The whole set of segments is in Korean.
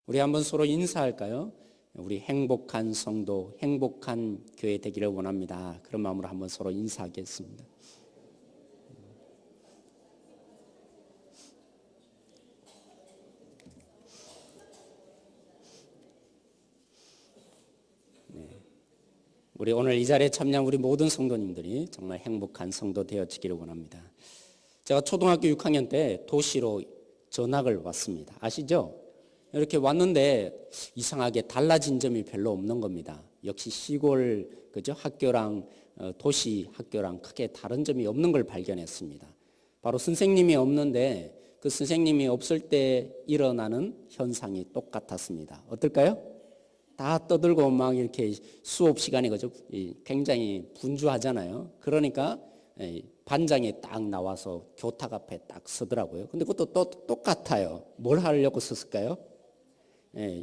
우리 한번 서로 인사할까요? 우리 행복한 성도, 행복한 교회 되기를 원합니다. 그런 마음으로 한번 서로 인사하겠습니다. 우리 오늘 이 자리에 참여한 우리 모든 성도님들이 정말 행복한 성도 되어지기를 원합니다. 제가 초등학교 6학년 때 도시로 전학을 왔습니다. 아시죠? 이렇게 왔는데 이상하게 달라진 점이 별로 없는 겁니다. 역시 시골 그죠? 학교랑 도시 학교랑 크게 다른 점이 없는 걸 발견했습니다. 바로 선생님이 없는데 그 선생님이 없을 때 일어나는 현상이 똑같았습니다. 어떨까요? 다 떠들고 막 이렇게 수업 시간에 그죠? 굉장히 분주하잖아요. 그러니까 반장이 딱 나와서 교탁 앞에 딱 서더라고요. 근데 그것도 또 똑같아요. 뭘 하려고 썼을까요?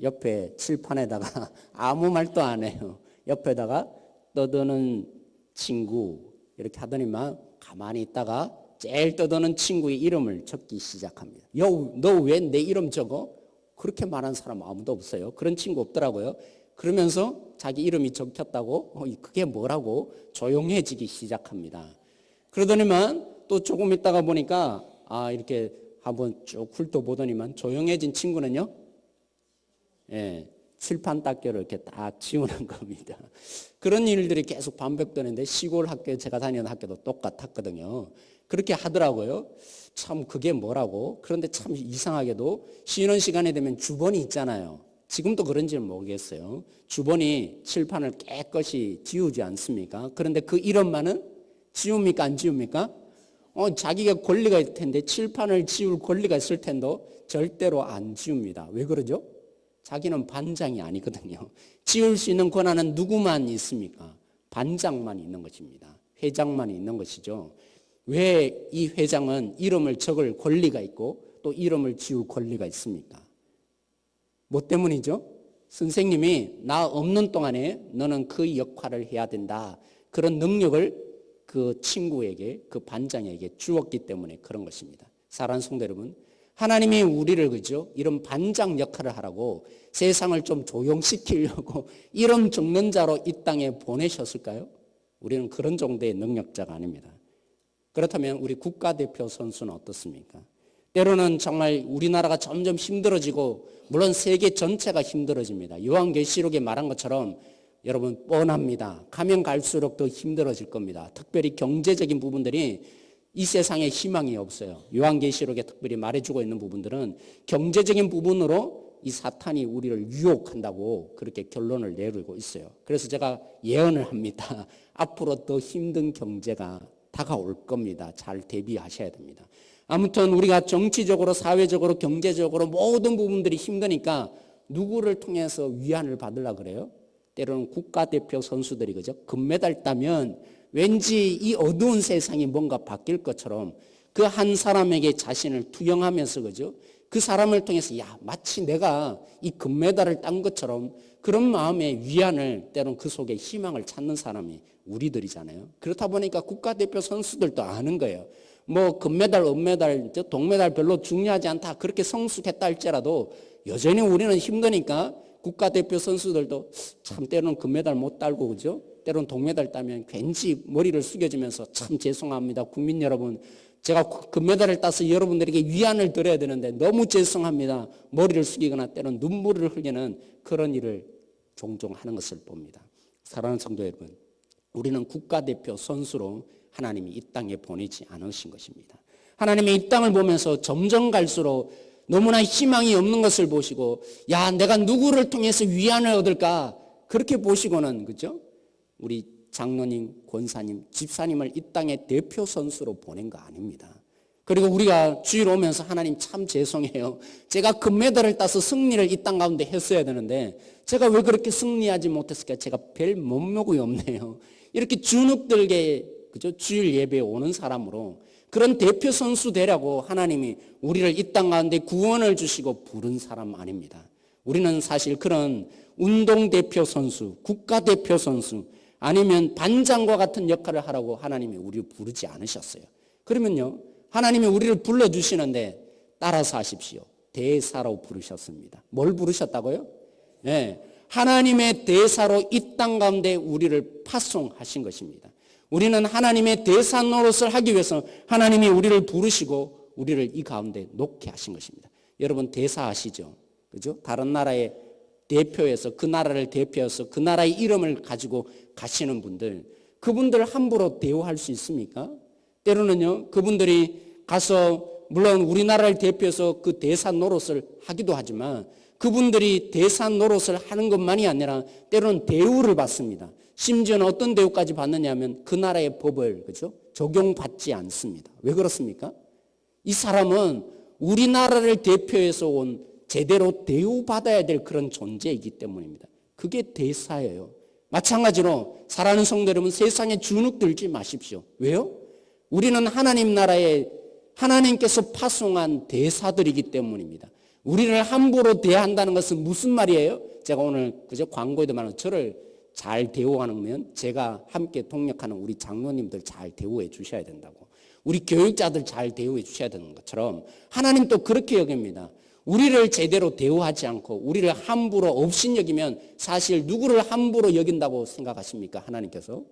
옆에 칠판에다가 아무 말도 안 해요. 옆에다가 떠드는 친구 이렇게 하더니만 가만히 있다가 제일 떠드는 친구의 이름을 적기 시작합니다. 너 왜 내 이름 적어? 그렇게 말한 사람 아무도 없어요. 그런 친구 없더라고요. 그러면서 자기 이름이 적혔다고 그게 뭐라고 조용해지기 시작합니다. 그러더니만 또 조금 있다가 보니까 이렇게 한번 쭉 훑어보더니만 조용해진 친구는요. 칠판 닦개로 이렇게 딱 지우는 겁니다. 그런 일들이 계속 반복되는데 시골 학교 제가 다니는 학교도 똑같았거든요. 그렇게 하더라고요. 참 그게 뭐라고. 그런데 참 이상하게도 쉬는 시간에 되면 주번이 있잖아요. 지금도 그런지는 모르겠어요. 주번이 칠판을 깨끗이 지우지 않습니까? 그런데 그 이름만은 지웁니까 안 지웁니까? 자기가 권리가 있을 텐데 칠판을 지울 권리가 있을 텐데 절대로 안 지웁니다. 왜 그러죠? 자기는 반장이 아니거든요. 지울 수 있는 권한은 누구만 있습니까? 반장만 있는 것입니다. 회장만 있는 것이죠. 왜 이 회장은 이름을 적을 권리가 있고 또 이름을 지울 권리가 있습니까? 뭐 때문이죠? 선생님이 나 없는 동안에 너는 그 역할을 해야 된다. 그런 능력을 그 친구에게, 그 반장에게 주었기 때문에 그런 것입니다. 사랑하는 성도 여러분, 하나님이 우리를 그죠? 이런 반장 역할을 하라고 세상을 좀 조용시키려고 이름 적는 자로 이 땅에 보내셨을까요? 우리는 그런 정도의 능력자가 아닙니다. 그렇다면 우리 국가대표 선수는 어떻습니까? 때로는 정말 우리나라가 점점 힘들어지고 물론 세계 전체가 힘들어집니다. 요한계시록에 말한 것처럼 여러분 뻔합니다. 가면 갈수록 더 힘들어질 겁니다. 특별히 경제적인 부분들이 이 세상에 희망이 없어요. 요한계시록에 특별히 말해주고 있는 부분들은 경제적인 부분으로 이 사탄이 우리를 유혹한다고 그렇게 결론을 내리고 있어요. 그래서 제가 예언을 합니다. 앞으로 더 힘든 경제가 다가올 겁니다. 잘 대비하셔야 됩니다. 아무튼 우리가 정치적으로 사회적으로 경제적으로 모든 부분들이 힘드니까 누구를 통해서 위안을 받으려고 그래요? 때로는 국가대표 선수들이 그죠? 금메달 따면 왠지 이 어두운 세상이 뭔가 바뀔 것처럼 그 한 사람에게 자신을 투영하면서 그죠? 그 사람을 통해서 마치 내가 이 금메달을 딴 것처럼 그런 마음의 위안을 때로는 그 속에 희망을 찾는 사람이 우리들이잖아요. 그렇다 보니까 국가대표 선수들도 아는 거예요. 뭐 금메달, 은메달, 동메달 별로 중요하지 않다. 그렇게 성숙했다 할지라도 여전히 우리는 힘드니까 국가대표 선수들도 참 때로는 금메달 못 따고 그죠? 때로는 동메달 따면 괜히 머리를 숙여주면서 참 죄송합니다. 국민 여러분, 제가 금메달을 따서 여러분들에게 위안을 드려야 되는데 너무 죄송합니다. 머리를 숙이거나 때로는 눈물을 흘리는 그런 일을 종종 하는 것을 봅니다. 사랑하는 성도 여러분, 우리는 국가대표 선수로 하나님이 이 땅에 보내지 않으신 것입니다. 하나님이 이 땅을 보면서 점점 갈수록 너무나 희망이 없는 것을 보시고 내가 누구를 통해서 위안을 얻을까 그렇게 보시고는 그죠? 우리 장로님, 권사님, 집사님을 이 땅의 대표 선수로 보낸 거 아닙니다. 그리고 우리가 주일 오면서 하나님 참 죄송해요. 제가 금메달을 따서 승리를 이 땅 가운데 했어야 되는데 제가 왜 그렇게 승리하지 못했을까? 제가 별 면목이 없네요. 이렇게 주눅들게 그죠? 주일 예배에 오는 사람으로 그런 대표 선수 되라고 하나님이 우리를 이 땅 가운데 구원을 주시고 부른 사람 아닙니다. 우리는 사실 그런 운동대표 선수, 국가대표 선수 아니면 반장과 같은 역할을 하라고 하나님이 우리를 부르지 않으셨어요. 그러면요, 하나님이 우리를 불러주시는데 따라서 하십시오. 대사로 부르셨습니다. 뭘 부르셨다고요? 네, 하나님의 대사로 이 땅 가운데 우리를 파송하신 것입니다. 우리는 하나님의 대사 노릇을 하기 위해서 하나님이 우리를 부르시고 우리를 이 가운데 놓게 하신 것입니다. 여러분 대사 아시죠? 그죠? 다른 나라의 대표해서 그 나라를 대표해서 그 나라의 이름을 가지고 가시는 분들, 그분들 함부로 대우할 수 있습니까? 때로는요, 그분들이 가서 물론 우리나라를 대표해서 그 대사 노릇을 하기도 하지만 그분들이 대사 노릇을 하는 것만이 아니라 때로는 대우를 받습니다. 심지어는 어떤 대우까지 받느냐면 그 나라의 법을 그죠? 적용받지 않습니다. 왜 그렇습니까? 이 사람은 우리나라를 대표해서 온 제대로 대우받아야 될 그런 존재이기 때문입니다. 그게 대사예요. 마찬가지로 사랑하는 성도 여러분, 세상에 주눅 들지 마십시오. 왜요? 우리는 하나님 나라에 하나님께서 파송한 대사들이기 때문입니다. 우리를 함부로 대한다는 것은 무슨 말이에요? 제가 오늘 그저 광고에도 말한 저를 잘 대우하면 제가 함께 동역하는 우리 장로님들 잘 대우해 주셔야 된다고, 우리 교육자들 잘 대우해 주셔야 되는 것처럼 하나님도 그렇게 여깁니다. 우리를 제대로 대우하지 않고 우리를 함부로 업신여기면 사실 누구를 함부로 여긴다고 생각하십니까? 하나님께서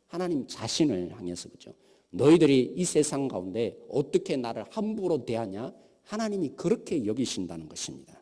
하나님 자신을 향해서 그죠? 너희들이 이 세상 가운데 어떻게 나를 함부로 대하냐? 하나님이 그렇게 여기신다는 것입니다.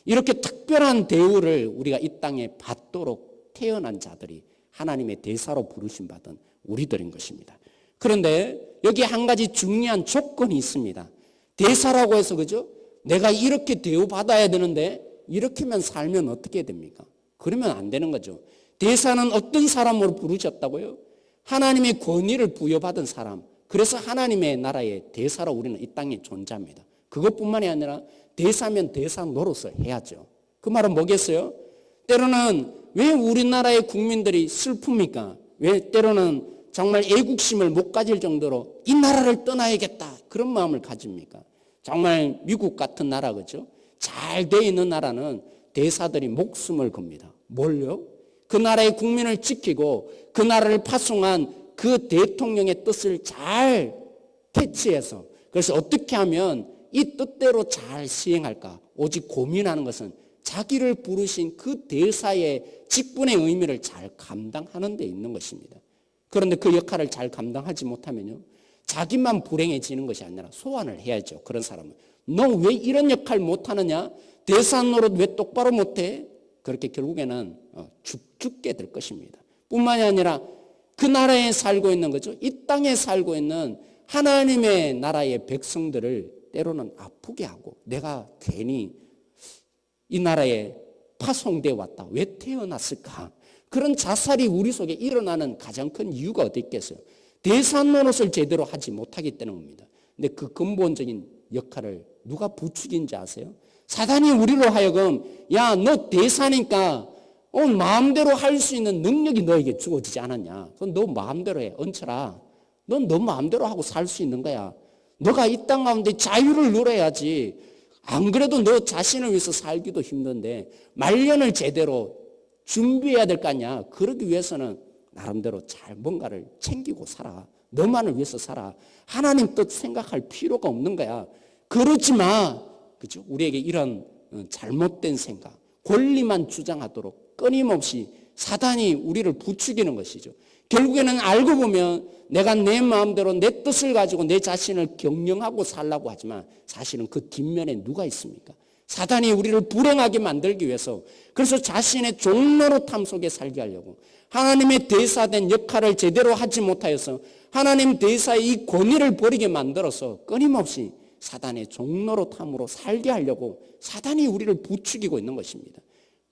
이렇게 특별한 대우를 우리가 이 땅에 받도록 태어난 자들이 하나님의 대사로 부르심 받은 우리들인 것입니다. 그런데 여기 한 가지 중요한 조건이 있습니다. 대사라고 해서 그죠? 내가 이렇게 대우받아야 되는데 이렇게만 살면 어떻게 됩니까? 그러면 안 되는 거죠. 대사는 어떤 사람으로 부르셨다고요? 하나님의 권위를 부여받은 사람. 그래서 하나님의 나라의 대사로 우리는 이 땅에 존재합니다. 그것뿐만이 아니라 대사면 대사 노릇을 해야죠. 그 말은 뭐겠어요? 때로는 왜 우리나라의 국민들이 슬픕니까? 왜 때로는 정말 애국심을 못 가질 정도로 이 나라를 떠나야겠다 그런 마음을 가집니까? 정말 미국 같은 나라 그죠? 잘 돼 있는 나라는 대사들이 목숨을 겁니다. 뭘요? 그 나라의 국민을 지키고 그 나라를 파송한 그 대통령의 뜻을 잘 캐치해서 그래서 어떻게 하면 이 뜻대로 잘 시행할까 오직 고민하는 것은 자기를 부르신 그 대사의 직분의 의미를 잘 감당하는 데 있는 것입니다. 그런데 그 역할을 잘 감당하지 못하면요, 자기만 불행해지는 것이 아니라 소환을 해야죠. 그런 사람은 너 왜 이런 역할 못하느냐? 대사 노릇 왜 똑바로 못해? 그렇게 결국에는 죽게 될 것입니다. 뿐만이 아니라 그 나라에 살고 있는 거죠. 이 땅에 살고 있는 하나님의 나라의 백성들을 때로는 아프게 하고 내가 괜히 이 나라에 파송되어 왔다. 왜 태어났을까? 그런 자살이 우리 속에 일어나는 가장 큰 이유가 어디 있겠어요? 대사 노릇을 제대로 하지 못하기 때문입니다. 근데 그 근본적인 역할을 누가 부추긴지 아세요? 사단이 우리로 하여금 야, 너 대사니까 마음대로 할 수 있는 능력이 너에게 주어지지 않았냐? 그건 너 마음대로 해. 얹혀라. 넌 너 마음대로 하고 살 수 있는 거야. 너가 이 땅 가운데 자유를 누려야지. 안 그래도 너 자신을 위해서 살기도 힘든데 말년을 제대로 준비해야 될 거 아니야. 그러기 위해서는 나름대로 잘 뭔가를 챙기고 살아. 너만을 위해서 살아. 하나님 뜻 생각할 필요가 없는 거야. 그러지 마. 그죠? 우리에게 이런 잘못된 생각, 권리만 주장하도록 끊임없이 사단이 우리를 부추기는 것이죠. 결국에는 알고 보면 내가 내 마음대로 내 뜻을 가지고 내 자신을 경영하고 살라고 하지만 사실은 그 뒷면에 누가 있습니까? 사단이 우리를 불행하게 만들기 위해서 그래서 자신의 종노릇함 속에 살게 하려고 하나님의 대사된 역할을 제대로 하지 못하여서 하나님 대사의 이 권위를 버리게 만들어서 끊임없이 사단의 종노릇함으로 살게 하려고 사단이 우리를 부추기고 있는 것입니다.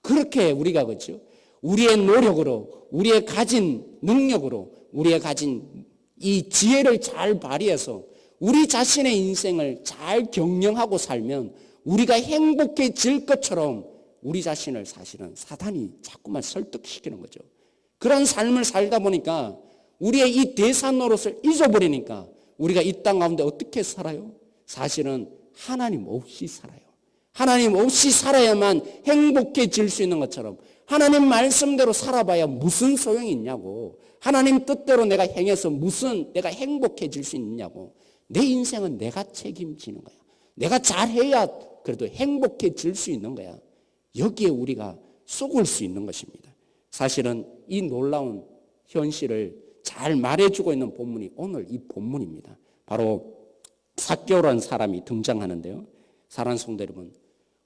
그렇게 우리가 그렇죠? 우리의 노력으로 우리의 가진 능력으로 우리의 가진 이 지혜를 잘 발휘해서 우리 자신의 인생을 잘 경영하고 살면 우리가 행복해질 것처럼 우리 자신을 사실은 사단이 자꾸만 설득시키는 거죠. 그런 삶을 살다 보니까 우리의 이 대사 노릇을 잊어버리니까 우리가 이 땅 가운데 어떻게 살아요? 사실은 하나님 없이 살아요. 하나님 없이 살아야만 행복해질 수 있는 것처럼 하나님 말씀대로 살아봐야 무슨 소용이 있냐고. 하나님 뜻대로 내가 행해서 무슨 내가 행복해질 수 있냐고. 내 인생은 내가 책임지는 거야. 내가 잘해야 그래도 행복해질 수 있는 거야. 여기에 우리가 속을 수 있는 것입니다. 사실은 이 놀라운 현실을 잘 말해주고 있는 본문이 오늘 이 본문입니다. 바로 삭개오라는 사람이 등장하는데요. 사랑하는 성도 여러분,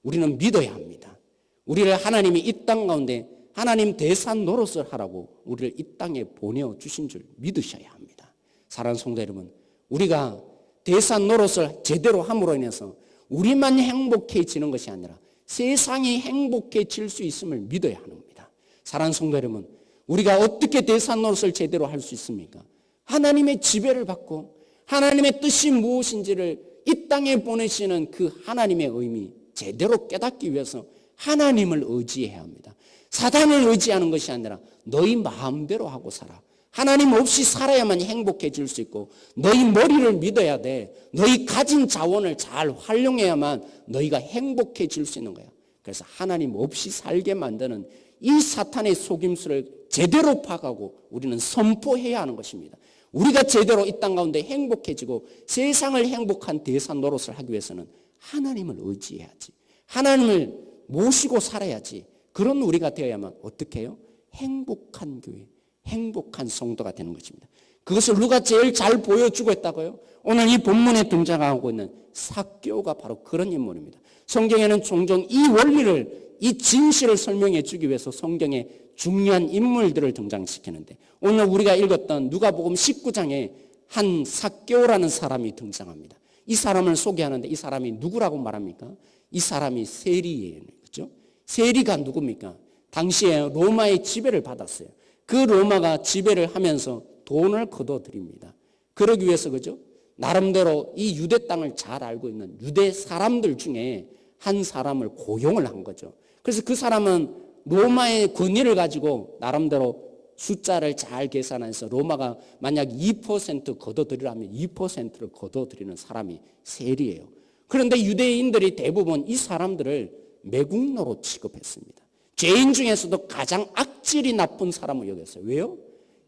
우리는 믿어야 합니다. 우리를 하나님이 이 땅 가운데 하나님 대산 노릇을 하라고 우리를 이 땅에 보내주신 줄 믿으셔야 합니다. 사랑하는 성도 여러분, 우리가 대산 노릇을 제대로 함으로 인해서 우리만 행복해지는 것이 아니라 세상이 행복해질 수 있음을 믿어야 합니다. 사랑하는 성도 여러분, 우리가 어떻게 대산 노릇을 제대로 할 수 있습니까? 하나님의 지배를 받고 하나님의 뜻이 무엇인지를 이 땅에 보내시는 그 하나님의 의미 제대로 깨닫기 위해서 하나님을 의지해야 합니다. 사단을 의지하는 것이 아니라 너희 마음대로 하고 살아. 하나님 없이 살아야만 행복해질 수 있고 너희 머리를 믿어야 돼. 너희 가진 자원을 잘 활용해야만 너희가 행복해질 수 있는 거야. 그래서 하나님 없이 살게 만드는 이 사탄의 속임수를 제대로 파악하고 우리는 선포해야 하는 것입니다. 우리가 제대로 이 땅 가운데 행복해지고 세상을 행복한 대산 노릇을 하기 위해서는 하나님을 의지해야지. 하나님을 모시고 살아야지. 그런 우리가 되어야만 어떻게 해요? 행복한 교회, 행복한 성도가 되는 것입니다. 그것을 누가 제일 잘 보여주고 있다고요? 오늘 이 본문에 등장하고 있는 삭개오가 바로 그런 인물입니다. 성경에는 종종 이 원리를, 이 진실을 설명해 주기 위해서 성경에 중요한 인물들을 등장시키는데 오늘 우리가 읽었던 누가복음 19장에 한 삭개오라는 사람이 등장합니다. 이 사람을 소개하는데 이 사람이 누구라고 말합니까? 이 사람이 세리예요. 그렇죠? 세리가 누굽니까? 당시에 로마의 지배를 받았어요. 그 로마가 지배를 하면서 돈을 거둬들입니다. 그러기 위해서 그죠? 나름대로 이 유대 땅을 잘 알고 있는 유대 사람들 중에 한 사람을 고용을 한 거죠. 그래서 그 사람은 로마의 권위를 가지고 나름대로 숫자를 잘 계산해서 로마가 만약 2% 거둬들이라면 2%를 거둬들이는 사람이 세리예요. 그런데 유대인들이 대부분 이 사람들을 매국노로 취급했습니다. 죄인 중에서도 가장 악질이 나쁜 사람을 여겼어요. 왜요?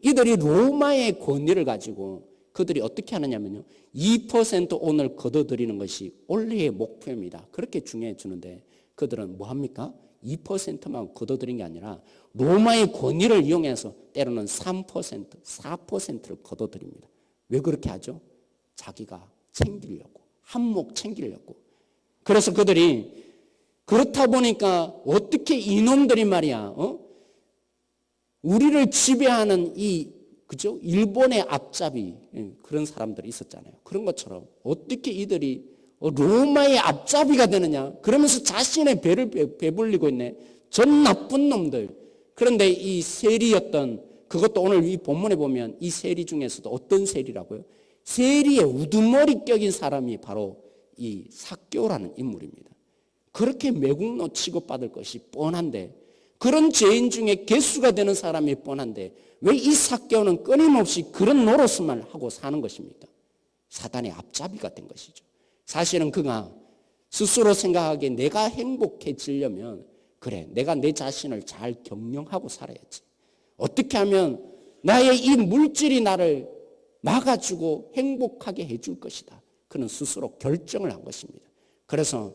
이들이 로마의 권위를 가지고 그들이 어떻게 하느냐면요. 2% 오늘 거둬들이는 것이 원래의 목표입니다. 그렇게 중요해 주는데 그들은 뭐 합니까? 2%만 거둬들인 게 아니라 로마의 권위를 이용해서 때로는 3%, 4%를 거둬들입니다. 왜 그렇게 하죠? 자기가 챙기려고, 한몫 챙기려고. 그래서 그들이 그렇다 보니까 어떻게 이놈들이 말이야, 우리를 지배하는 그죠? 일본의 앞잡이 그런 사람들이 있었잖아요. 그런 것처럼 어떻게 이들이 로마의 앞잡이가 되느냐? 그러면서 자신의 배를 배불리고 있네. 전 나쁜 놈들. 그런데 이 세리였던 그것도 오늘 이 본문에 보면 이 세리 중에서도 어떤 세리라고요? 세리의 우두머리 격인 사람이 바로 이 삭개오라는 인물입니다. 그렇게 매국노 취급받을 것이 뻔한데 그런 죄인 중에 개수가 되는 사람이 뻔한데 왜 이 삭개오는 끊임없이 그런 노릇만 하고 사는 것입니까? 사단의 앞잡이가 된 것이죠. 사실은 그가 스스로 생각하기에 내가 행복해지려면 그래 내가 내 자신을 잘 경영하고 살아야지. 어떻게 하면 나의 이 물질이 나를 막아주고 행복하게 해줄 것이다. 그는 스스로 결정을 한 것입니다. 그래서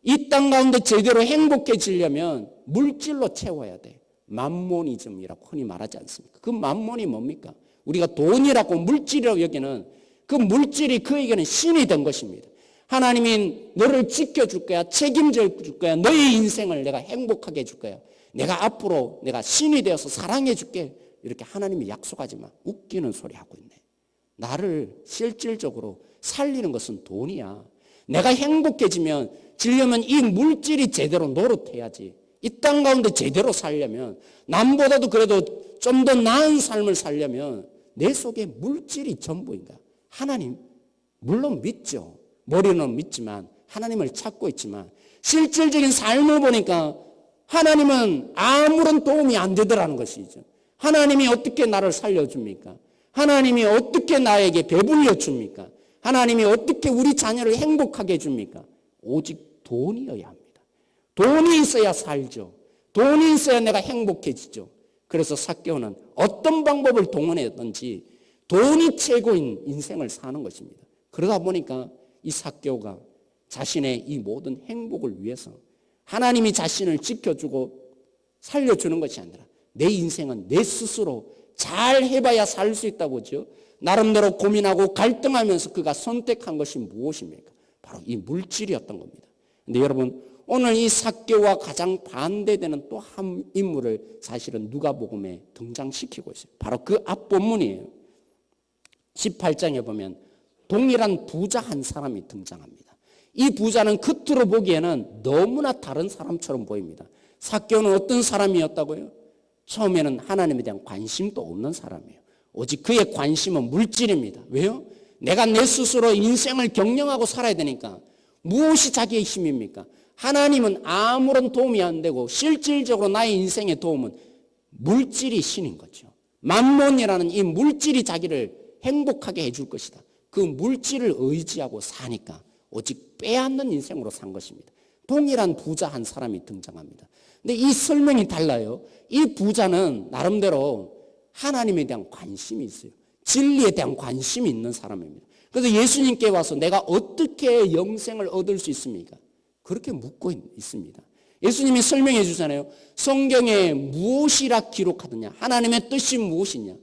이 땅 가운데 제대로 행복해지려면 물질로 채워야 돼. 맘모니즘이라고 흔히 말하지 않습니까? 그 맘몬이 뭡니까? 우리가 돈이라고 물질이라고 여기는 그 물질이 그에게는 신이 된 것입니다. 하나님이 너를 지켜줄 거야. 책임져 줄 거야. 너의 인생을 내가 행복하게 해줄 거야. 내가 앞으로 내가 신이 되어서 사랑해 줄게. 이렇게 하나님이 약속하지만 웃기는 소리 하고 있네. 나를 실질적으로 살리는 것은 돈이야. 내가 행복해지려면 이 물질이 제대로 노릇해야지. 이 땅 가운데 제대로 살려면 남보다도 그래도 좀 더 나은 삶을 살려면 내 속에 물질이 전부인가? 하나님 물론 믿죠. 머리는 믿지만 하나님을 찾고 있지만 실질적인 삶을 보니까 하나님은 아무런 도움이 안 되더라는 것이죠. 하나님이 어떻게 나를 살려줍니까? 하나님이 어떻게 나에게 배불려 줍니까? 하나님이 어떻게 우리 자녀를 행복하게 해줍니까? 오직 돈이어야 합니다. 돈이 있어야 살죠. 돈이 있어야 내가 행복해지죠. 그래서 삭개오는 어떤 방법을 동원했든지 돈이 최고인 인생을 사는 것입니다. 그러다 보니까 이 삭개오가 자신의 이 모든 행복을 위해서 하나님이 자신을 지켜주고 살려주는 것이 아니라 내 인생은 내 스스로 잘 해봐야 살 수 있다고 하죠. 나름대로 고민하고 갈등하면서 그가 선택한 것이 무엇입니까? 바로 이 물질이었던 겁니다. 근데 여러분, 오늘 이 삭개오와 가장 반대되는 또 한 인물을 사실은 누가복음에 등장시키고 있어요. 바로 그 앞본문이에요. 18장에 보면 동일한 부자 한 사람이 등장합니다. 이 부자는 겉으로 보기에는 너무나 다른 사람처럼 보입니다. 삭개오는 어떤 사람이었다고요? 처음에는 하나님에 대한 관심도 없는 사람이에요. 오직 그의 관심은 물질입니다. 왜요? 내가 내 스스로 인생을 경영하고 살아야 되니까. 무엇이 자기의 힘입니까? 하나님은 아무런 도움이 안 되고 실질적으로 나의 인생의 도움은 물질이 신인 거죠. 만몬이라는 이 물질이 자기를 행복하게 해줄 것이다. 그 물질을 의지하고 사니까 오직 빼앗는 인생으로 산 것입니다. 동일한 부자 한 사람이 등장합니다. 근데 이 설명이 달라요. 이 부자는 나름대로 하나님에 대한 관심이 있어요. 진리에 대한 관심이 있는 사람입니다. 그래서 예수님께 와서 내가 어떻게 영생을 얻을 수 있습니까? 그렇게 묻고 있습니다. 예수님이 설명해 주잖아요. 성경에 무엇이라 기록하느냐? 하나님의 뜻이 무엇이냐?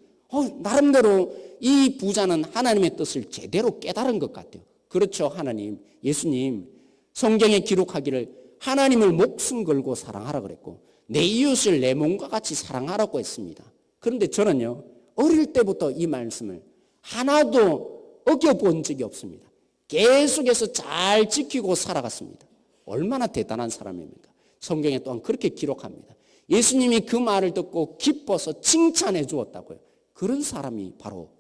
나름대로 이 부자는 하나님의 뜻을 제대로 깨달은 것 같아요. 그렇죠, 하나님. 예수님, 성경에 기록하기를 하나님을 목숨 걸고 사랑하라 그랬고 내 이웃을 내 몸과 같이 사랑하라고 했습니다. 그런데 저는요, 어릴 때부터 이 말씀을 하나도 어겨본 적이 없습니다. 계속해서 잘 지키고 살아갔습니다. 얼마나 대단한 사람입니까? 성경에 또한 그렇게 기록합니다. 예수님이 그 말을 듣고 기뻐서 칭찬해 주었다고요. 그런 사람이 바로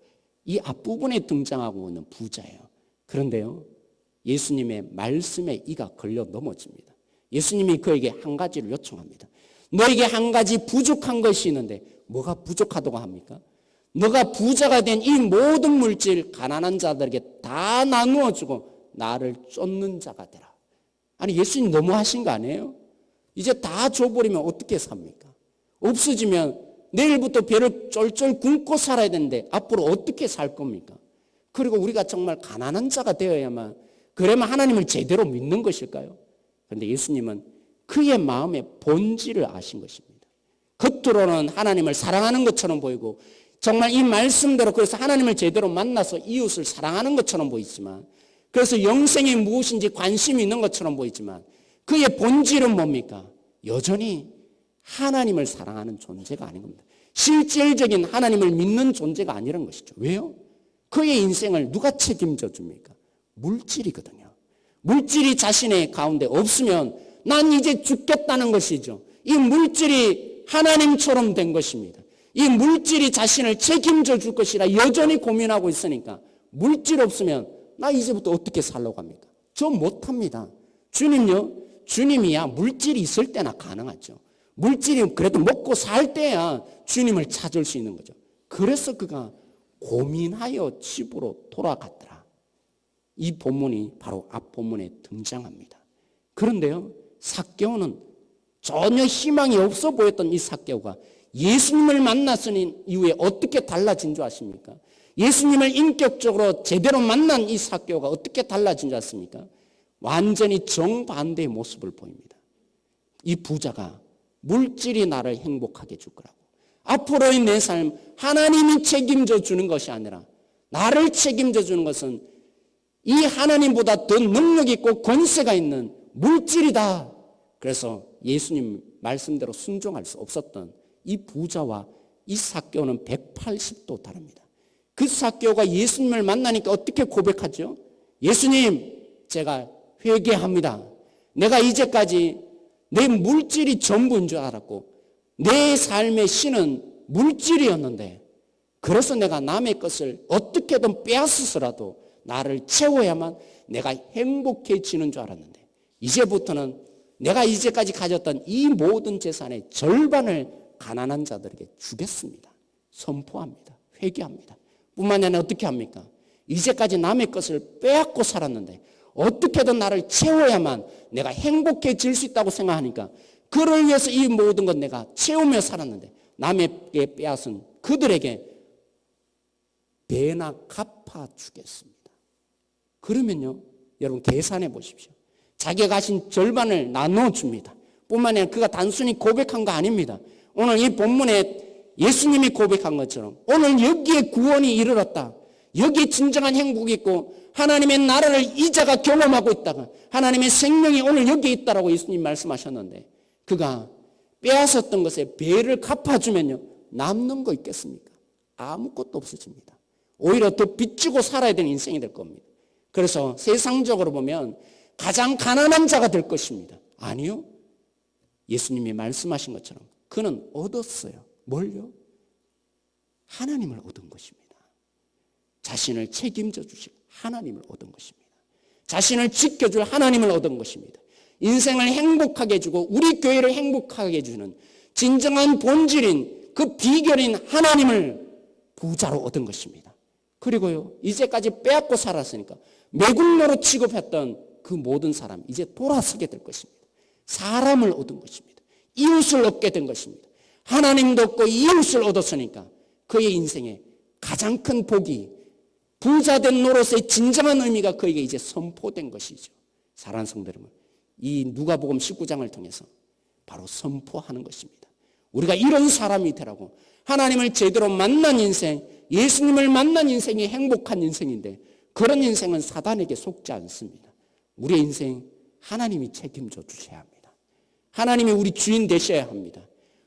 이 앞부분에 등장하고 있는 부자예요. 그런데요, 예수님의 말씀에 이가 걸려 넘어집니다. 예수님이 그에게 한 가지를 요청합니다. 너에게 한 가지 부족한 것이 있는데 뭐가 부족하다고 합니까? 너가 부자가 된 이 모든 물질 가난한 자들에게 다 나누어 주고 나를 쫓는 자가 되라. 아니, 예수님 너무하신 거 아니에요? 이제 다 줘버리면 어떻게 삽니까? 없어지면 내일부터 배를 쫄쫄 굶고 살아야 되는데 앞으로 어떻게 살 겁니까? 그리고 우리가 정말 가난한 자가 되어야만, 그러면 하나님을 제대로 믿는 것일까요? 그런데 예수님은 그의 마음의 본질을 아신 것입니다. 겉으로는 하나님을 사랑하는 것처럼 보이고 정말 이 말씀대로 그래서 하나님을 제대로 만나서 이웃을 사랑하는 것처럼 보이지만, 그래서 영생이 무엇인지 관심이 있는 것처럼 보이지만 그의 본질은 뭡니까? 여전히 하나님을 사랑하는 존재가 아닌 겁니다. 실질적인 하나님을 믿는 존재가 아니란 것이죠. 왜요? 그의 인생을 누가 책임져 줍니까? 물질이거든요. 물질이 자신의 가운데 없으면 난 이제 죽겠다는 것이죠. 이 물질이 하나님처럼 된 것입니다. 이 물질이 자신을 책임져 줄 것이라 여전히 고민하고 있으니까 물질 없으면 나 이제부터 어떻게 살려고 합니까? 저 못합니다. 주님요? 주님이야 물질이 있을 때나 가능하죠. 물질이 그래도 먹고 살 때야 주님을 찾을 수 있는 거죠. 그래서 그가 고민하여 집으로 돌아갔더라. 이 본문이 바로 앞 본문에 등장합니다. 그런데요, 삭개오는 전혀 희망이 없어 보였던 이 삭개오가 예수님을 만났으니 이후에 어떻게 달라진 줄 아십니까? 예수님을 인격적으로 제대로 만난 이 삭개오가 어떻게 달라진 줄 아십니까? 완전히 정반대의 모습을 보입니다. 이 부자가 물질이 나를 행복하게 줄 거라고, 앞으로의 내 삶 하나님이 책임져 주는 것이 아니라 나를 책임져 주는 것은 이 하나님보다 더 능력 있고 권세가 있는 물질이다. 그래서 예수님 말씀대로 순종할 수 없었던 이 부자와 이 삭개오는 180도 다릅니다. 그 삭개오가 예수님을 만나니까 어떻게 고백하죠? 예수님, 제가 회개합니다. 내가 이제까지 내 물질이 전부인 줄 알았고 내 삶의 신은 물질이었는데, 그래서 내가 남의 것을 어떻게든 빼앗아서라도 나를 채워야만 내가 행복해지는 줄 알았는데, 이제부터는 내가 이제까지 가졌던 이 모든 재산의 절반을 가난한 자들에게 주겠습니다. 선포합니다. 회개합니다. 뿐만 아니라 어떻게 합니까? 이제까지 남의 것을 빼앗고 살았는데 어떻게든 나를 채워야만 내가 행복해질 수 있다고 생각하니까 그를 위해서 이 모든 것 내가 채우며 살았는데 남에게 빼앗은 그들에게 배나 갚아주겠습니다. 그러면요, 여러분 계산해 보십시오. 자기가 가진 절반을 나눠줍니다. 뿐만 아니라 그가 단순히 고백한 거 아닙니다. 오늘 이 본문에 예수님이 고백한 것처럼 오늘 여기에 구원이 이르렀다. 여기에 진정한 행복이 있고 하나님의 나라를 이자가 경험하고 있다가 하나님의 생명이 오늘 여기에 있다라고 예수님 말씀하셨는데 그가 빼앗았던 것에 배를 갚아주면요. 남는 거 있겠습니까? 아무것도 없어집니다. 오히려 더 빚지고 살아야 되는 인생이 될 겁니다. 그래서 세상적으로 보면 가장 가난한 자가 될 것입니다. 아니요. 예수님이 말씀하신 것처럼 그는 얻었어요. 뭘요? 하나님을 얻은 것입니다. 자신을 책임져 주실 하나님을 얻은 것입니다. 자신을 지켜줄 하나님을 얻은 것입니다. 인생을 행복하게 해주고 우리 교회를 행복하게 해주는 진정한 본질인 그 비결인 하나님을 부자로 얻은 것입니다. 그리고요, 이제까지 빼앗고 살았으니까 매국노로 취급했던 그 모든 사람 이제 돌아서게 될 것입니다. 사람을 얻은 것입니다. 이웃을 얻게 된 것입니다. 하나님도 얻고 이웃을 얻었으니까 그의 인생에 가장 큰 복이 부자된 노릇의 진정한 의미가 그에게 이제 선포된 것이죠. 사랑하는 성도 여러분, 이 누가복음 19장을 통해서 바로 선포하는 것입니다. 우리가 이런 사람이 되라고 하나님을 제대로 만난 인생, 예수님을 만난 인생이 행복한 인생인데 그런 인생은 사단에게 속지 않습니다. 우리의 인생 하나님이 책임져 주셔야 합니다. 하나님이 우리 주인 되셔야 합니다.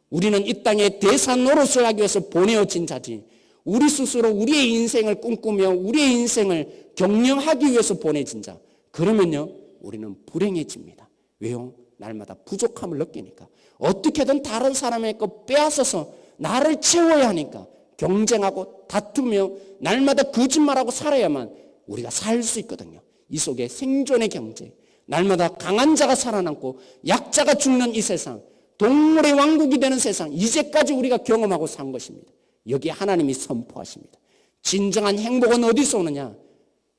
우리는 이 땅에 대사 노릇을 하기 위해서 보내어진 자지 우리 스스로 우리의 인생을 꿈꾸며 우리의 인생을 경영하기 위해서 보내진 자 그러면요 우리는 불행해집니다. 왜요? 날마다 부족함을 느끼니까 어떻게든 다른 사람의 것 빼앗아서 나를 채워야 하니까 경쟁하고 다투며 날마다 거짓말하고 살아야만 우리가 살 수 있거든요. 이 속에 생존의 경제, 날마다 강한 자가 살아남고 약자가 죽는 이 세상, 동물의 왕국이 되는 세상, 이제까지 우리가 경험하고 산 것입니다. 여기에 하나님이 선포하십니다. 진정한 행복은 어디서 오느냐?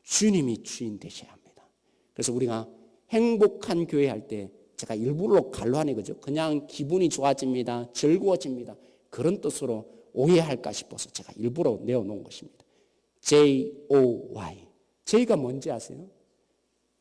주님이 주인 되셔야 합니다. 그래서 우리가 행복한 교회 할 때 제가 일부러 갈로하네 그죠? 그냥 기분이 좋아집니다. 즐거워집니다. 그런 뜻으로 오해할까 싶어서 제가 일부러 내어놓은 것입니다. J-O-Y. J가 뭔지 아세요?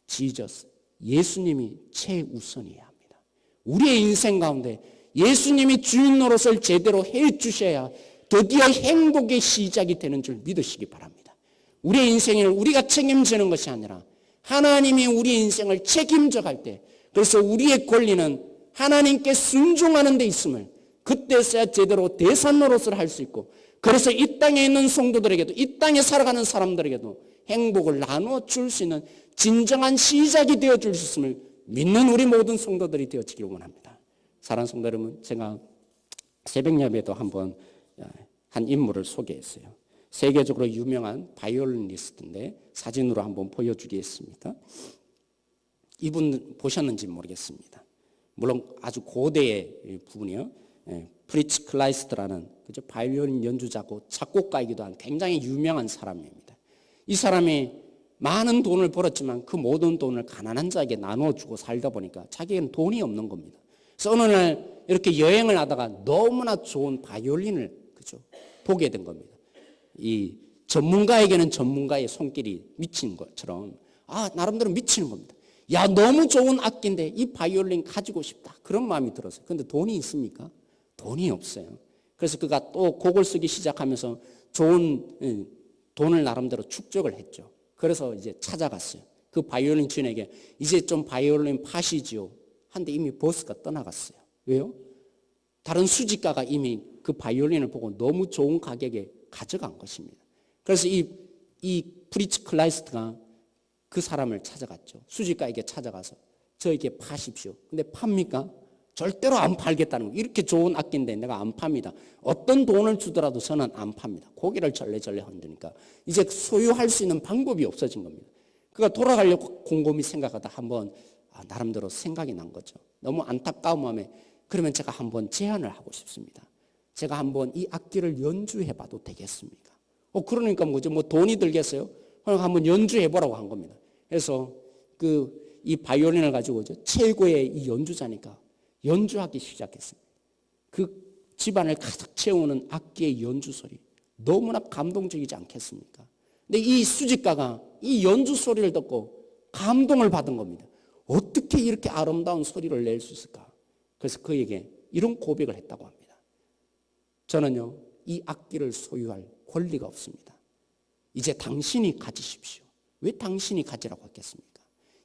Jesus. 예수님이 최우선이어야 합니다. 우리의 인생 가운데 예수님이 주인 노릇을 제대로 해 주셔야 드디어 행복의 시작이 되는 줄 믿으시기 바랍니다. 우리의 인생을 우리가 책임지는 것이 아니라 하나님이 우리의 인생을 책임져 갈 때 그래서 우리의 권리는 하나님께 순종하는 데 있음을 그때서야 제대로 대산 노릇을 할 수 있고 그래서 이 땅에 있는 성도들에게도 이 땅에 살아가는 사람들에게도 행복을 나누어 줄 수 있는 진정한 시작이 되어 줄 수 있음을 믿는 우리 모든 성도들이 되어지길 원합니다. 사랑하는 성도 여러분, 제가 새벽 예배도 한번 한 인물을 소개했어요. 세계적으로 유명한 바이올리니스트인데 사진으로 한번 보여주겠습니다. 이분 보셨는지 모르겠습니다. 물론 아주 고대의 분이요. 프리츠 클라이스트라는 그죠? 바이올린 연주자고 작곡가이기도 한 굉장히 유명한 사람입니다. 이 사람이 많은 돈을 벌었지만 그 모든 돈을 가난한 자에게 나눠주고 살다 보니까 자기에는 돈이 없는 겁니다. 그래서 어느 날 이렇게 여행을 하다가 너무나 좋은 바이올린을 그죠? 보게 된 겁니다. 이 전문가에게는 전문가의 손길이 미친 것처럼 나름대로 미치는 겁니다. 야, 너무 좋은 악기인데 이 바이올린 가지고 싶다. 그런 마음이 들었어요. 그런데 돈이 있습니까? 돈이 없어요. 그래서 그가 또 곡을 쓰기 시작하면서 좋은 돈을 나름대로 축적을 했죠. 그래서 이제 찾아갔어요. 그 바이올린 주인에게 이제 좀 바이올린 파시지요. 한데 이미 버스가 떠나갔어요. 왜요? 다른 수집가가 이미 그 바이올린을 보고 너무 좋은 가격에 가져간 것입니다. 그래서 이 프리츠 클라이스트가 그 사람을 찾아갔죠. 수집가에게 찾아가서 저에게 파십시오. 근데 팝니까? 절대로 안 팔겠다는 거예요. 이렇게 좋은 악기인데 내가 안 팝니다. 어떤 돈을 주더라도 저는 안 팝니다. 고개를 절레절레 흔드니까 이제 소유할 수 있는 방법이 없어진 겁니다. 그가 돌아가려고 곰곰이 생각하다 한번 나름대로 생각이 난 거죠. 너무 안타까운 마음에 그러면 제가 한번 제안을 하고 싶습니다. 제가 한번 이 악기를 연주해봐도 되겠습니까? 그러니까 뭐죠? 뭐 돈이 들겠어요? 그럼 한번 연주해보라고 한 겁니다. 그래서 이 바이올린을 가지고 최고의 이 연주자니까 연주하기 시작했습니다. 그 집안을 가득 채우는 악기의 연주 소리 너무나 감동적이지 않겠습니까? 근데 이 수집가가 이 연주 소리를 듣고 감동을 받은 겁니다. 어떻게 이렇게 아름다운 소리를 낼 수 있을까? 그래서 그에게 이런 고백을 했다고 합니다. 저는요, 이 악기를 소유할 권리가 없습니다. 이제 당신이 가지십시오. 왜 당신이 가지라고 했겠습니까?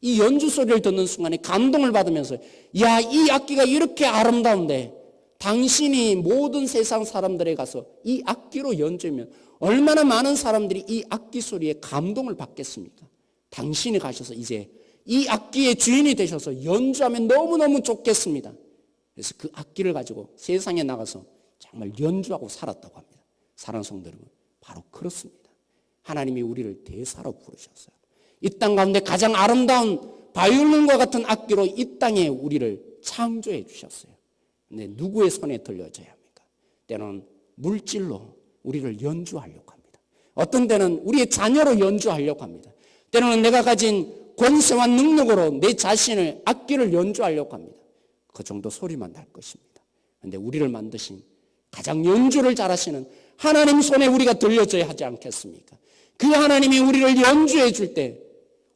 이 연주 소리를 듣는 순간에 감동을 받으면서, 야, 이 악기가 이렇게 아름다운데 당신이 모든 세상 사람들에 가서 이 악기로 연주하면 얼마나 많은 사람들이 이 악기 소리에 감동을 받겠습니까? 당신이 가셔서 이제 이 악기의 주인이 되셔서 연주하면 너무너무 좋겠습니다. 그래서 그 악기를 가지고 세상에 나가서 정말 연주하고 살았다고 합니다. 사랑하는 성도 여러분, 바로 그렇습니다. 하나님이 우리를 대사로 부르셨어요. 이 땅 가운데 가장 아름다운 바이올린과 같은 악기로 이 땅에 우리를 창조해 주셨어요. 근데 누구의 손에 들려져야 합니까? 때로는 물질로 우리를 연주하려고 합니다. 어떤 때는 우리의 자녀로 연주하려고 합니다. 때로는 내가 가진 권세와 능력으로 내 자신을 악기를 연주하려고 합니다. 그 정도 소리만 날 것입니다. 그런데 우리를 만드신 가장 연주를 잘하시는 하나님 손에 우리가 들려져야 하지 않겠습니까? 그 하나님이 우리를 연주해 줄 때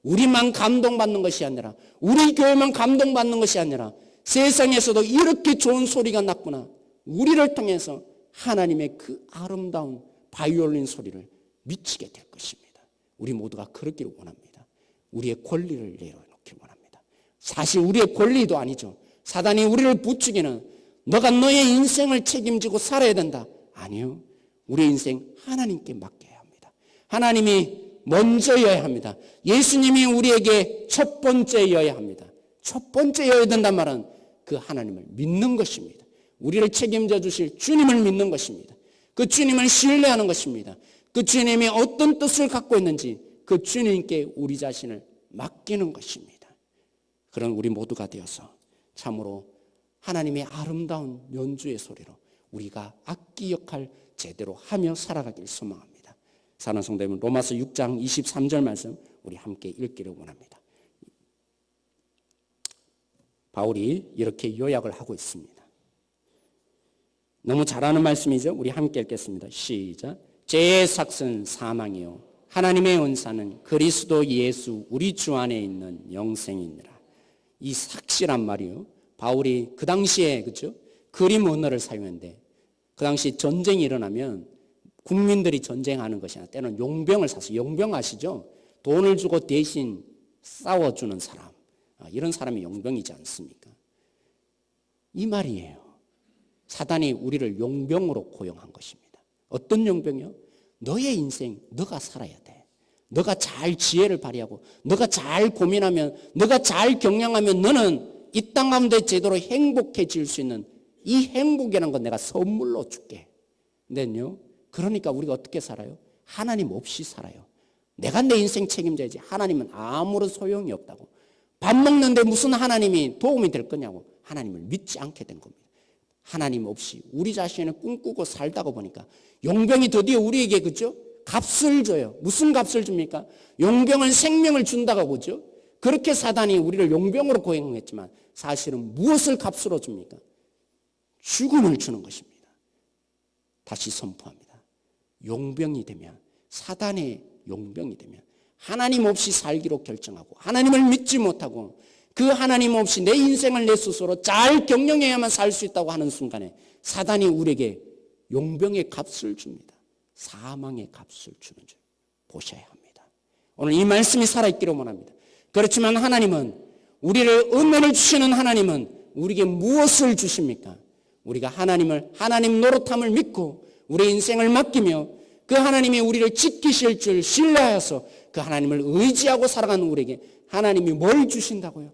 우리만 감동받는 것이 아니라, 우리 교회만 감동받는 것이 아니라 세상에서도 이렇게 좋은 소리가 났구나, 우리를 통해서 하나님의 그 아름다운 바이올린 소리를 미치게 될 것입니다. 우리 모두가 그렇기를 원합니다. 우리의 권리를 내려놓기를 원합니다. 사실 우리의 권리도 아니죠. 사단이 우리를 부추기는, 너가 너의 인생을 책임지고 살아야 된다. 아니요. 우리의 인생 하나님께 맡겨야 합니다. 하나님이 먼저여야 합니다. 예수님이 우리에게 첫 번째여야 합니다. 첫 번째여야 된단 말은 그 하나님을 믿는 것입니다. 우리를 책임져 주실 주님을 믿는 것입니다. 그 주님을 신뢰하는 것입니다. 그 주님이 어떤 뜻을 갖고 있는지 그 주님께 우리 자신을 맡기는 것입니다. 그런 우리 모두가 되어서 참으로 하나님의 아름다운 연주의 소리로 우리가 악기 역할 제대로 하며 살아가길 소망합니다. 사랑하는 성도 여러분, 로마서 6장 23절 말씀 우리 함께 읽기를 원합니다. 바울이 이렇게 요약을 하고 있습니다. 너무 잘하는 말씀이죠. 우리 함께 읽겠습니다. 시작. 죄의 삭은 사망이요 하나님의 은사는 그리스도 예수 우리 주 안에 있는 영생이니라. 이 삭이란 말이요, 바울이 그 당시에 그죠, 그림 언어를 사용했는데, 그 당시 전쟁이 일어나면 국민들이 전쟁하는 것이 아니라 때로는 용병을 사서, 용병 아시죠? 돈을 주고 대신 싸워주는 사람, 이런 사람이 용병이지 않습니까? 이 말이에요. 사단이 우리를 용병으로 고용한 것입니다. 어떤 용병이요? 너의 인생 너가 살아야 돼. 너가 잘 지혜를 발휘하고 너가 잘 고민하면, 너가 잘 경영하면 너는 이 땅 가운데 제대로 행복해질 수 있는 이 행복이라는 건 내가 선물로 줄게. 근데요, 그러니까 우리가 어떻게 살아요? 하나님 없이 살아요. 내가 내 인생 책임져야지. 하나님은 아무런 소용이 없다고. 밥 먹는데 무슨 하나님이 도움이 될 거냐고 하나님을 믿지 않게 된 겁니다. 하나님 없이 우리 자신을 꿈꾸고 살다가 보니까 용병이 드디어 우리에게 그죠? 값을 줘요. 무슨 값을 줍니까? 용병은 생명을 준다고 보죠. 그렇게 사단이 우리를 용병으로 고용했지만 사실은 무엇을 값으로 줍니까? 죽음을 주는 것입니다. 다시 선포합니다. 용병이 되면, 사단의 용병이 되면 하나님 없이 살기로 결정하고 하나님을 믿지 못하고 그 하나님 없이 내 인생을 내 스스로 잘 경영해야만 살 수 있다고 하는 순간에 사단이 우리에게 용병의 값을 줍니다. 사망의 값을 주는 줄 보셔야 합니다. 오늘 이 말씀이 살아있기를 원합니다. 그렇지만 하나님은, 우리를 은혜를 주시는 하나님은 우리에게 무엇을 주십니까? 우리가 하나님 노릇함을 믿고 우리의 인생을 맡기며 그 하나님이 우리를 지키실 줄 신뢰하여서 그 하나님을 의지하고 살아가는 우리에게 하나님이 뭘 주신다고요?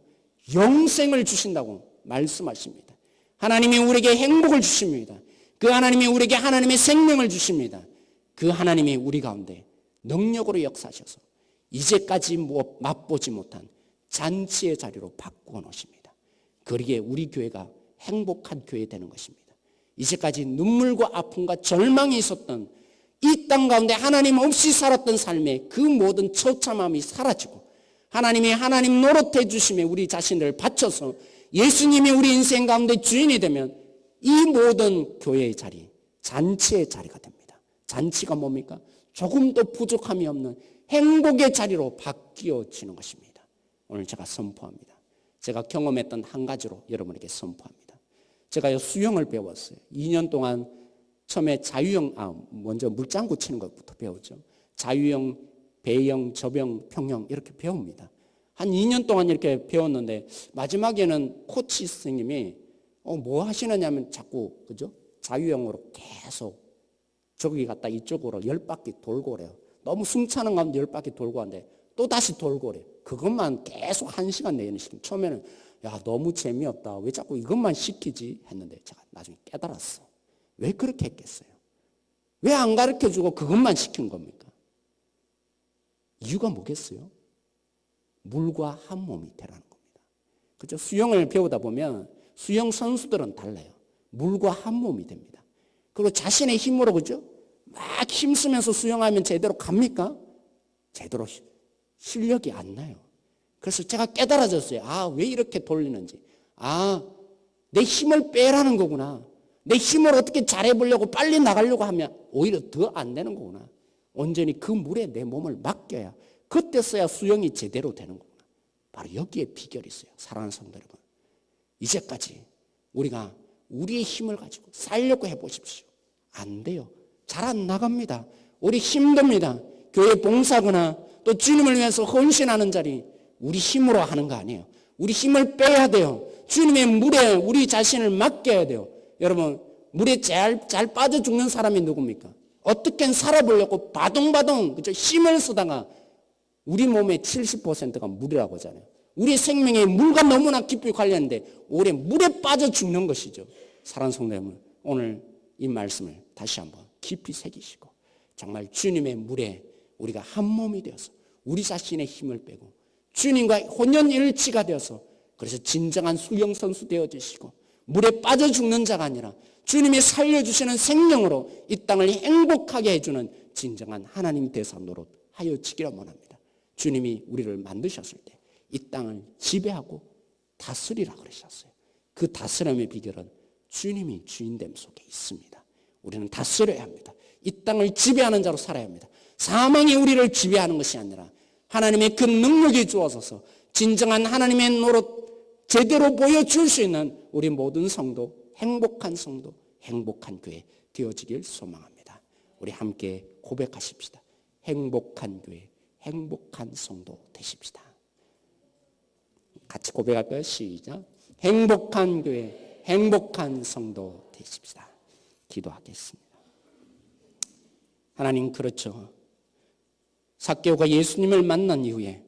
영생을 주신다고 말씀하십니다. 하나님이 우리에게 행복을 주십니다. 그 하나님이 우리에게 하나님의 생명을 주십니다. 그 하나님이 우리 가운데 능력으로 역사하셔서 이제까지 맛보지 못한 잔치의 자리로 바꾸어 놓으십니다. 그러기에 우리 교회가 행복한 교회 되는 것입니다. 이제까지 눈물과 아픔과 절망이 있었던 이 땅 가운데 하나님 없이 살았던 삶의 그 모든 처참함이 사라지고 하나님이 하나님 노릇해 주심에 우리 자신을 바쳐서 예수님이 우리 인생 가운데 주인이 되면 이 모든 교회의 자리, 잔치의 자리가 됩니다. 잔치가 뭡니까? 조금도 부족함이 없는 행복의 자리로 바뀌어지는 것입니다. 오늘 제가 선포합니다. 제가 경험했던 한 가지로 여러분에게 선포합니다. 제가 수영을 배웠어요. 2년 동안 처음에 자유형, 먼저 물장구 치는 것부터 배웠죠. 자유형, 배영, 접영, 평영 이렇게 배웁니다. 한 2년 동안 이렇게 배웠는데 마지막에는 코치 선생님이 뭐 하시느냐면 자꾸 그죠? 자유형으로 계속 저기 갔다 이쪽으로 10바퀴 돌고 그래요. 너무 숨차는 가운데 10바퀴 돌고 하는데 또 다시 돌고 그래요. 그것만 계속 1시간 내내 시키면 처음에는 야 너무 재미없다. 왜 자꾸 이것만 시키지 했는데 제가 나중에 깨달았어. 왜 그렇게 했겠어요? 왜 안 가르쳐주고 그것만 시킨 겁니까? 이유가 뭐겠어요? 물과 한 몸이 되라는 겁니다. 그죠? 수영을 배우다 보면 수영 선수들은 달라요. 물과 한 몸이 됩니다. 그리고 자신의 힘으로 그죠? 막 힘쓰면서 수영하면 제대로 갑니까? 제대로 실력이 안 나요. 그래서 제가 깨달아졌어요. 왜 이렇게 돌리는지. 내 힘을 빼라는 거구나. 내 힘을 어떻게 잘해보려고 빨리 나가려고 하면 오히려 더 안 되는 거구나. 온전히 그 물에 내 몸을 맡겨야 그때서야 수영이 제대로 되는 거구나. 바로 여기에 비결이 있어요. 사랑하는 성도 여러분. 이제까지 우리가 우리의 힘을 가지고 살려고 해보십시오. 안 돼요. 잘 안 나갑니다. 우리 힘듭니다. 교회 봉사거나 또 주님을 위해서 헌신하는 자리 우리 힘으로 하는 거 아니에요. 우리 힘을 빼야 돼요. 주님의 물에 우리 자신을 맡겨야 돼요. 여러분 물에 잘 빠져 죽는 사람이 누굽니까? 어떻게 살아보려고 바둥바둥 그죠? 힘을 쓰다가 우리 몸의 70%가 물이라고 하잖아요. 우리 생명에 물과 너무나 깊이 관련돼 오래 물에 빠져 죽는 것이죠. 사랑하는 성도 여러분, 오늘 이 말씀을 다시 한번 깊이 새기시고 정말 주님의 물에 우리가 한 몸이 되어서 우리 자신의 힘을 빼고 주님과 혼연일치가 되어서 그래서 진정한 수영선수 되어주시고 물에 빠져 죽는 자가 아니라 주님이 살려주시는 생명으로 이 땅을 행복하게 해주는 진정한 하나님 대사 노릇 하여지기를 원합니다. 주님이 우리를 만드셨을 때 이 땅을 지배하고 다스리라 그러셨어요. 그 다스림의 비결은 주님이 주인됨 속에 있습니다. 우리는 다스려야 합니다. 이 땅을 지배하는 자로 살아야 합니다. 사망이 우리를 지배하는 것이 아니라 하나님의 그 능력이 주어져서 진정한 하나님의 노릇 제대로 보여줄 수 있는 우리 모든 성도, 행복한 성도, 행복한 교회 되어지길 소망합니다. 우리 함께 고백하십시다. 행복한 교회, 행복한 성도 되십시다. 같이 고백할까요? 시작. 행복한 교회, 행복한 성도 되십시다. 기도하겠습니다. 하나님 그렇죠. 삭개오가 예수님을 만난 이후에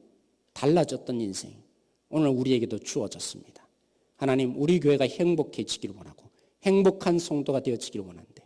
달라졌던 인생 오늘 우리에게도 주어졌습니다. 하나님 우리 교회가 행복해지기를 원하고 행복한 성도가 되어지기를 원하는데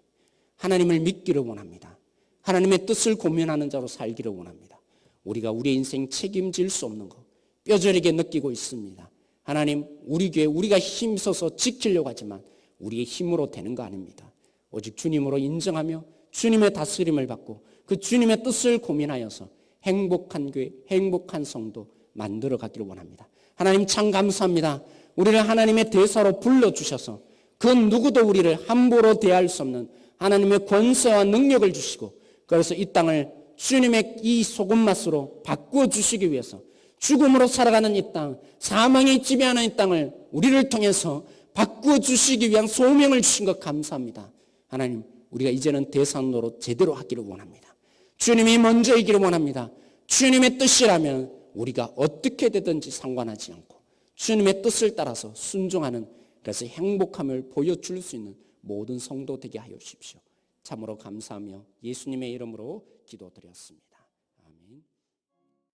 하나님을 믿기를 원합니다. 하나님의 뜻을 고민하는 자로 살기를 원합니다. 우리가 우리의 인생 책임질 수 없는 것 뼈저리게 느끼고 있습니다. 하나님 우리 교회 우리가 힘써서 지키려고 하지만 우리의 힘으로 되는 거 아닙니다. 오직 주님으로 인정하며 주님의 다스림을 받고 그 주님의 뜻을 고민하여서 행복한 교회, 행복한 성도 만들어 가기를 원합니다. 하나님 참 감사합니다. 우리를 하나님의 대사로 불러주셔서 그 누구도 우리를 함부로 대할 수 없는 하나님의 권세와 능력을 주시고 그래서 이 땅을 주님의 이 소금맛으로 바꾸어 주시기 위해서 죽음으로 살아가는 이 땅, 사망이 지배하는 이 땅을 우리를 통해서 바꾸어 주시기 위한 소명을 주신 것 감사합니다. 하나님 우리가 이제는 대상으로 제대로 하기를 원합니다. 주님이 먼저이기를 원합니다. 주님의 뜻이라면 우리가 어떻게 되든지 상관하지 않고 주님의 뜻을 따라서 순종하는 그래서 행복함을 보여줄 수 있는 모든 성도 되게 하여 주십시오. 참으로 감사하며 예수님의 이름으로 기도드렸습니다.